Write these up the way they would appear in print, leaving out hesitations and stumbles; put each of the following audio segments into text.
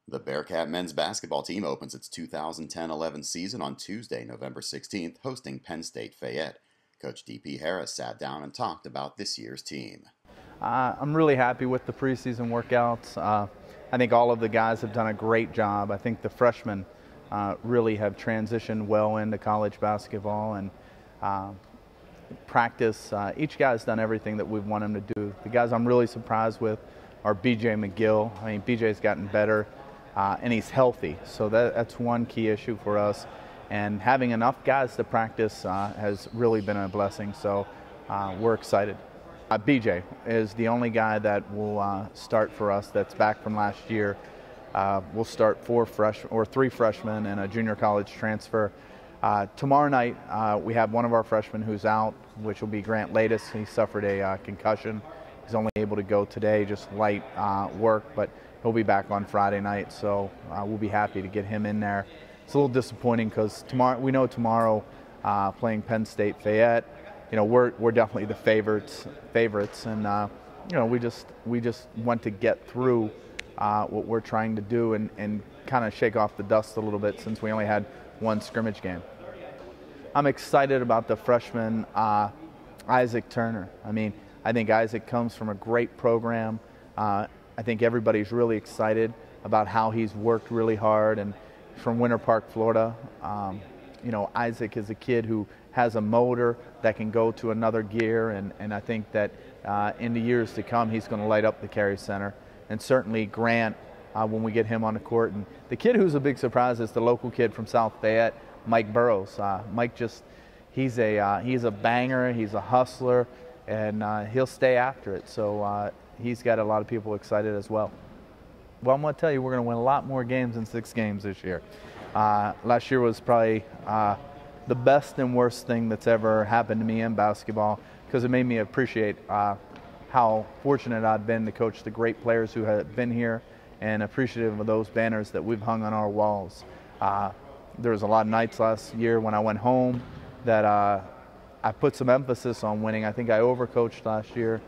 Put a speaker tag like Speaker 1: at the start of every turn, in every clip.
Speaker 1: The Bearcat men's basketball team opens its 2010-11 season on Tuesday, November 16th, hosting Penn State Fayette. Coach D.P. Harris sat down and talked about this year's team.
Speaker 2: I'm really happy with the preseason workouts. I think all of the guys have done a great job. I think the freshmen really have transitioned well into college basketball and practice. Each guy's done everything that we've wanted him to do. The guys I'm really surprised with are B.J. McGill. I mean, B.J.'s gotten better and he's healthy, so that's one key issue for us. And having enough guys to practice has really been a blessing, so we're excited. BJ is the only guy that will start for us that's back from last year. We'll start three freshmen and a junior college transfer. Tomorrow night we have one of our freshmen who's out, which will be Grant Lattis. He suffered a concussion. He's only able to go today, just light work, but he'll be back on Friday night, so we'll be happy to get him in there. It's a little disappointing because tomorrow playing Penn State Fayette, you know, we're definitely the favorites, and you know, we just want to get through what we're trying to do and kind of shake off the dust a little bit since we only had one scrimmage game. I'm excited about the freshman Isaac Turner. I think Isaac comes from a great program. I think everybody's really excited about how he's worked really hard, and from Winter Park, Florida. You know, Isaac is a kid who has a motor that can go to another gear, and I think that in the years to come, he's going to light up the Carey Center. And certainly Grant, when we get him on the court. And the kid who's a big surprise is the local kid from South Fayette, Mike Burrows. Mike he's a banger, he's a hustler, and he'll stay after it. So he's got a lot of people excited as well. Well, I'm going to tell you, we're going to win a lot more games than 6 games this year. Last year was probably the best and worst thing that's ever happened to me in basketball, because it made me appreciate how fortunate I've been to coach the great players who have been here, and appreciative of those banners that we've hung on our walls. There was a lot of nights last year when I went home that I put some emphasis on winning. I think I overcoached last year,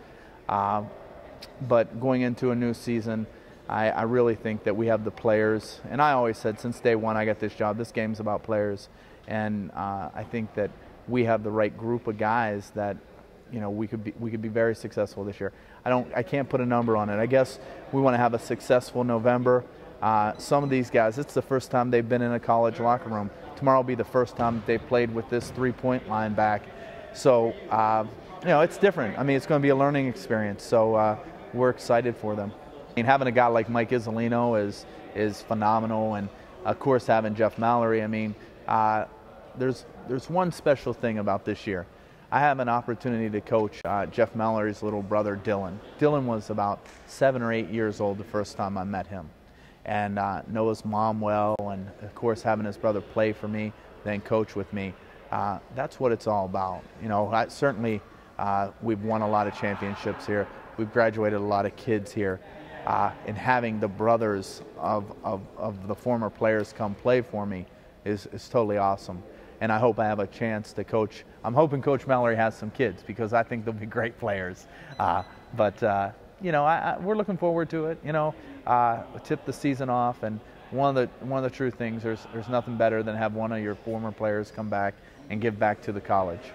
Speaker 2: but going into a new season, I really think that we have the players, and I always said since day one I got this job, this game's about players, and I think that we have the right group of guys that, you know, we could be very successful this year. I can't put a number on it. I guess we want to have a successful November. Some of these guys, it's the first time they've been in a college locker room. Tomorrow will be the first time that they've played with this three-point line back. So, you know, it's different. I mean, it's going to be a learning experience. So we're excited for them. I mean, having a guy like Mike Isolino is phenomenal, and of course having Jeff Mallory. I mean, there's one special thing about this year. I have an opportunity to coach Jeff Mallory's little brother, Dylan. Dylan was about 7 or 8 years old the first time I met him, and know his mom well, and of course having his brother play for me, then coach with me. That's what it's all about. You know, certainly we've won a lot of championships here. We've graduated a lot of kids here. And having the brothers of the former players come play for me is totally awesome. And I hope I have a chance to coach. I'm hoping Coach Mallory has some kids, because I think they'll be great players. But you know, we're looking forward to it. You know, tip the season off, and one of the true things, there's nothing better than have one of your former players come back and give back to the college.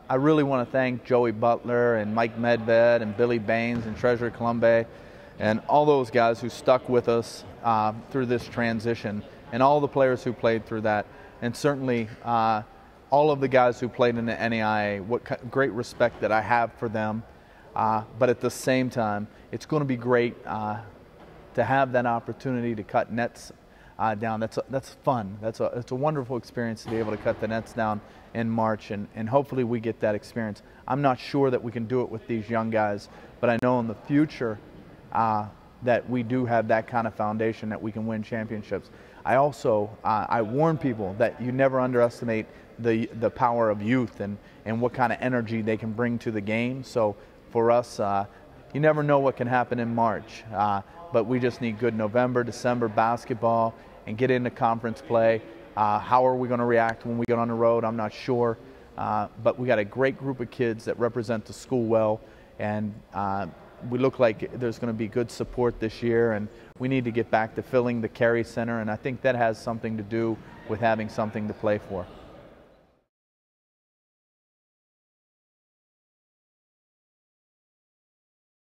Speaker 2: I really want to thank Joey Butler and Mike Medved and Billy Baines and Treasurer Colombe, and all those guys who stuck with us through this transition, and all the players who played through that, and certainly all of the guys who played in the NAIA. What great respect that I have for them, but at the same time, it's going to be great to have that opportunity to cut nets down. That's fun. It's a wonderful experience to be able to cut the nets down in March, and hopefully we get that experience. I'm not sure that we can do it with these young guys, but I know in the future that we do have that kind of foundation that we can win championships. I also I warn people that you never underestimate the power of youth and what kind of energy they can bring to the game. So for us, you never know what can happen in March, but we just need good November, December basketball and get into conference play. How are we going to react when we get on the road? I'm not sure, but we got a great group of kids that represent the school well, and we look like there's going to be good support this year, and we need to get back to filling the Carey Center, and I think that has something to do with having something to play for.